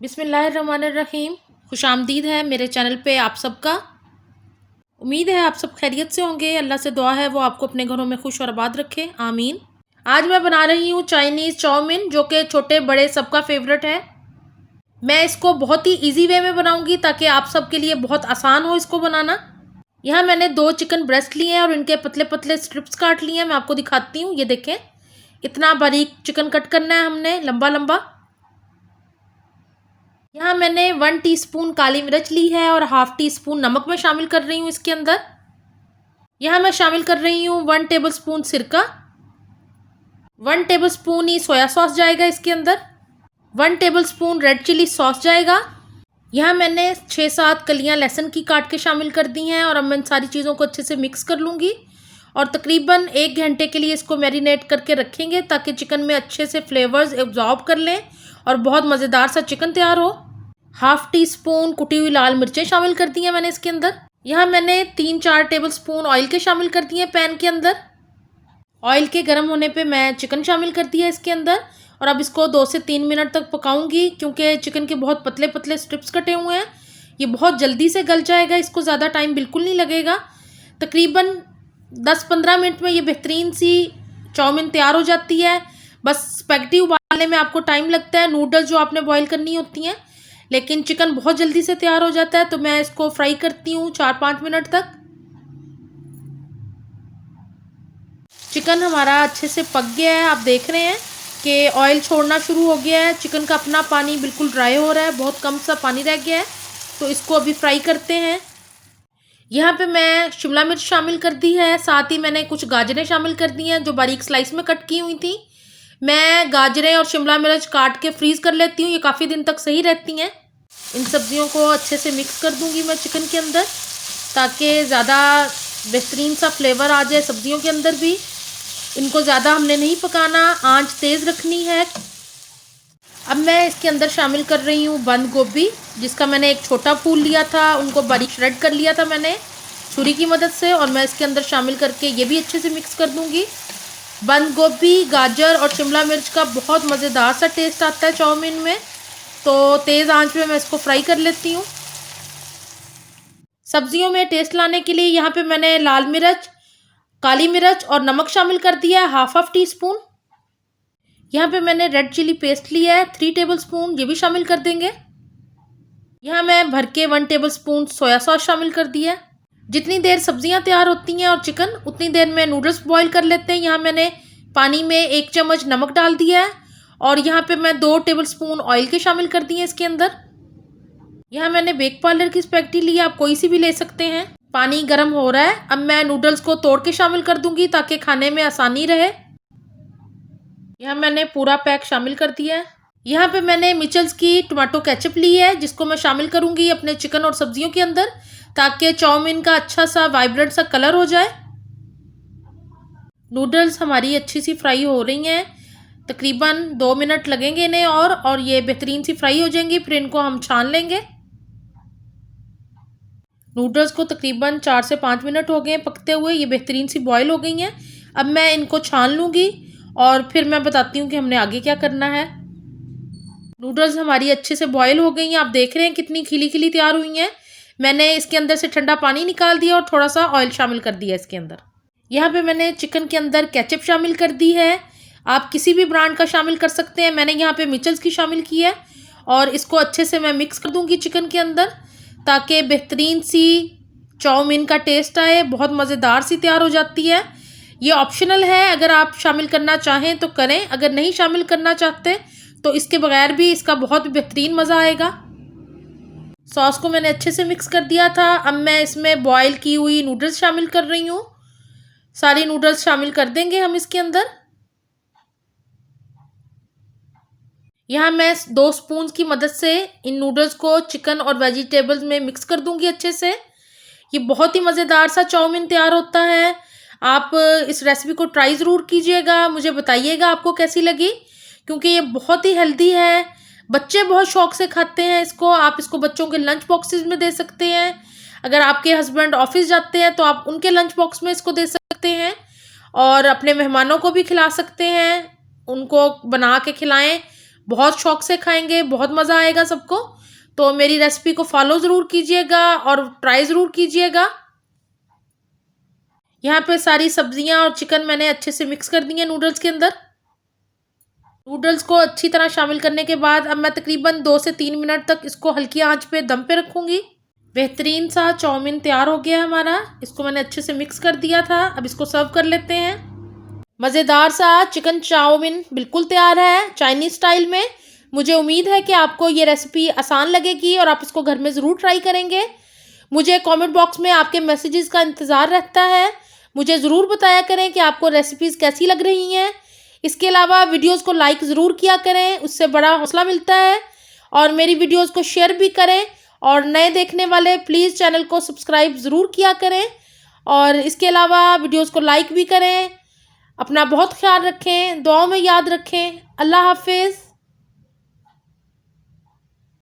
बिस्मिल्लाहिर्रहमानिर्रहीम। खुशामदीद है मेरे चैनल पे आप सबका। उम्मीद है आप सब खैरियत से होंगे। अल्लाह से दुआ है वो आपको अपने घरों में खुश और आबाद रखे, आमीन। आज मैं बना रही हूँ चाइनीज़ चाउमीन, जो कि छोटे बड़े सबका फेवरेट है। मैं इसको बहुत ही ईजी वे में बनाऊँगी ताकि आप सबके लिए बहुत आसान हो इसको बनाना। यहाँ मैंने 2 चिकन ब्रेस्ट लिए हैं और इनके पतले पतले स्ट्रिप्स काट लिए हैं। मैं आपको दिखाती हूँ, ये देखें, इतना बारीक चिकन कट करना है हमने, लंबा लंबा। यहाँ मैंने 1 टीस्पून काली मिर्च ली है और हाफ टी स्पून नमक मैं शामिल कर रही हूँ इसके अंदर। यहाँ मैं शामिल कर रही हूँ 1 टेबलस्पून सिरका, 1 टेबलस्पून ही सोया सॉस जाएगा इसके अंदर, 1 टेबलस्पून रेड चिली सॉस जाएगा। यहाँ मैंने 6-7 कलियाँ लहसुन की काट के शामिल कर दी हैं और अब मैं इन सारी चीज़ों को अच्छे से मिक्स कर लूँगी और तकरीबन 1 घंटे के लिए इसको मैरिनेट करके रखेंगे ताकि चिकन में अच्छे से फ्लेवर्स एब्जॉर्ब कर लें और बहुत मज़ेदार सा चिकन तैयार हो। हाफ टी स्पून कुटी हुई लाल मिर्चें शामिल कर दी हैं मैंने इसके अंदर। यहाँ मैंने 3-4 टेबलस्पून ऑयल के शामिल कर दिए पैन के अंदर। ऑयल के गर्म होने पे मैं चिकन शामिल कर दिया इसके अंदर और अब इसको 2 से 3 मिनट तक पकाऊंगी, क्योंकि चिकन के बहुत पतले पतले स्ट्रिप्स कटे हुए हैं। ये बहुत जल्दी से गल जाएगा, इसको ज़्यादा टाइम बिल्कुल नहीं लगेगा। तकरीबन 10-15 मिनट में ये बेहतरीन सी चाउमीन तैयार हो जाती है। बस स्पैगेटी उबालने में आपको टाइम लगता है, नूडल्स जो आपने बॉईल करनी होती हैं, लेकिन चिकन बहुत जल्दी से तैयार हो जाता है। तो मैं इसको फ्राई करती हूँ 4-5 मिनट तक। चिकन हमारा अच्छे से पक गया है, आप देख रहे हैं कि ऑयल छोड़ना शुरू हो गया है। चिकन का अपना पानी बिल्कुल ड्राई हो रहा है, बहुत कम सा पानी रह गया है। तो इसको अभी फ्राई करते हैं। यहाँ पे मैं शिमला मिर्च शामिल कर दी है, साथ ही मैंने कुछ गाजरें शामिल कर दी हैं जो बारीक स्लाइस में कट की हुई थी। मैं गाजरें और शिमला मिर्च काट के फ्रीज़ कर लेती हूँ, ये काफ़ी दिन तक सही रहती हैं। इन सब्जियों को अच्छे से मिक्स कर दूंगी मैं चिकन के अंदर ताकि ज़्यादा बेहतरीन सा फ्लेवर आ जाए सब्जियों के अंदर भी। इनको ज़्यादा हमने नहीं पकाना, आंच तेज़ रखनी है। अब मैं इसके अंदर शामिल कर रही हूँ बंद गोभी, जिसका मैंने एक छोटा फूल लिया था, उनको बारीक श्रेड कर लिया था मैंने छुरी की मदद से, और मैं इसके अंदर शामिल करके ये भी अच्छे से मिक्स कर दूँगी। बंद गोभी, गाजर और शिमला मिर्च का बहुत मज़ेदार सा टेस्ट आता है चाउमीन में, तो तेज़ आंच में मैं इसको फ्राई कर लेती हूँ। सब्जियों में टेस्ट लाने के लिए यहाँ पे मैंने लाल मिर्च, काली मिर्च और नमक शामिल कर दिया है हाफ टी स्पून। यहाँ पे मैंने रेड चिली पेस्ट लिया है 3 टेबलस्पून, ये भी शामिल कर देंगे। यहाँ मैं भर के 1 टेबलस्पून सोया सॉस शामिल कर दिया है। जितनी देर सब्जियाँ तैयार होती हैं और चिकन, उतनी देर में नूडल्स बॉईल कर लेते हैं। यहाँ मैंने पानी में 1 चम्मच नमक डाल दिया है और यहाँ पे मैं 2 टेबलस्पून ऑयल के शामिल कर दिए इसके अंदर। यहाँ मैंने बेक पार्लर की स्पैगेटी ली है, आप कोई सी भी ले सकते हैं। पानी गर्म हो रहा है, अब मैं नूडल्स को तोड़ के शामिल कर दूंगी ताकि खाने में आसानी रहे। यहाँ मैंने पूरा पैक शामिल कर दिया है। यहाँ पे मैंने मिचल्स की टमाटो केचप ली है, जिसको मैं शामिल करूंगी अपने चिकन और सब्जियों के अंदर ताकि चाउमीन का अच्छा सा वाइब्रेंट सा कलर हो जाए। नूडल्स हमारी अच्छी सी फ्राई हो रही हैं, तकरीबन 2 मिनट लगेंगे इन्हें और ये बेहतरीन सी फ्राई हो जाएंगी। फिर इनको हम छान लेंगे। नूडल्स को तकरीबन 4 से 5 मिनट हो गए पकते हुए, ये बेहतरीन सी बॉईल हो गई हैं। अब मैं इनको छान लूँगी और फिर मैं बताती हूँ कि हमने आगे क्या करना है। नूडल्स हमारी अच्छे से बॉईल हो गई हैं, आप देख रहे हैं कितनी खिली खिली तैयार हुई हैं। मैंने इसके अंदर से ठंडा पानी निकाल दिया और थोड़ा सा ऑयल शामिल कर दिया इसके अंदर। यहाँ पे मैंने चिकन के अंदर केचप शामिल कर दी है, आप किसी भी ब्रांड का शामिल कर सकते हैं। मैंने यहाँ पे मिचल्स की शामिल की है और इसको अच्छे से मैं मिक्स कर दूँगी चिकन के अंदर ताकि बेहतरीन सी चाउमीन का टेस्ट आए, बहुत मज़ेदार सी तैयार हो जाती है। ये ऑप्शनल है, अगर आप शामिल करना चाहें तो करें, अगर नहीं शामिल करना चाहते तो इसके बगैर भी इसका बहुत बेहतरीन मज़ा आएगा। सॉस को मैंने अच्छे से मिक्स कर दिया था। अब मैं इसमें बॉईल की हुई नूडल्स शामिल कर रही हूँ। सारी नूडल्स शामिल कर देंगे हम इसके अंदर। यहाँ मैं 2 स्पून की मदद से इन नूडल्स को चिकन और वेजिटेबल्स में मिक्स कर दूंगी अच्छे से। ये बहुत ही मज़ेदार सा चाउमीन तैयार होता है। आप इस रेसिपी को ट्राई ज़रूर कीजिएगा, मुझे बताइएगा आपको कैसी लगी, क्योंकि ये बहुत ही हेल्दी है। बच्चे बहुत शौक से खाते हैं इसको। आप इसको बच्चों के लंच बॉक्सेस में दे सकते हैं। अगर आपके हस्बैंड ऑफिस जाते हैं तो आप उनके लंच बॉक्स में इसको दे सकते हैं और अपने मेहमानों को भी खिला सकते हैं, उनको बना के खिलाएं। बहुत शौक से खाएंगे, बहुत मज़ा आएगा सबको। तो मेरी रेसिपी को फॉलो ज़रूर कीजिएगा और ट्राई ज़रूर कीजिएगा। यहाँ पे सारी सब्जियां और चिकन मैंने अच्छे से मिक्स कर दी है नूडल्स के अंदर। नूडल्स को अच्छी तरह शामिल करने के बाद अब मैं तकरीबन 2 से 3 मिनट तक इसको हल्की आंच पे दम पे रखूँगी। बेहतरीन सा चाउमीन तैयार हो गया है हमारा। इसको मैंने अच्छे से मिक्स कर दिया था। अब इसको सर्व कर लेते हैं। मज़ेदार सा चिकन चाउमीन बिल्कुल तैयार है चाइनीज़ स्टाइल में। मुझे उम्मीद है कि आपको ये रेसिपी आसान लगेगी और आप इसको घर में ज़रूर ट्राई करेंगे। मुझे कमेंट बॉक्स में आपके मैसेजेस का इंतज़ार रहता है। मुझे ज़रूर बताया करें कि आपको रेसिपीज़ कैसी लग रही हैं। इसके अलावा वीडियोस को लाइक ज़रूर किया करें, उससे बड़ा हौसला मिलता है। और मेरी वीडियोस को शेयर भी करें और नए देखने वाले प्लीज़ चैनल को सब्सक्राइब ज़रूर किया करें। और इसके अलावा वीडियोस को लाइक भी करें। अपना बहुत ख्याल रखें, दुआओं में याद रखें। अल्लाह हाफिज़।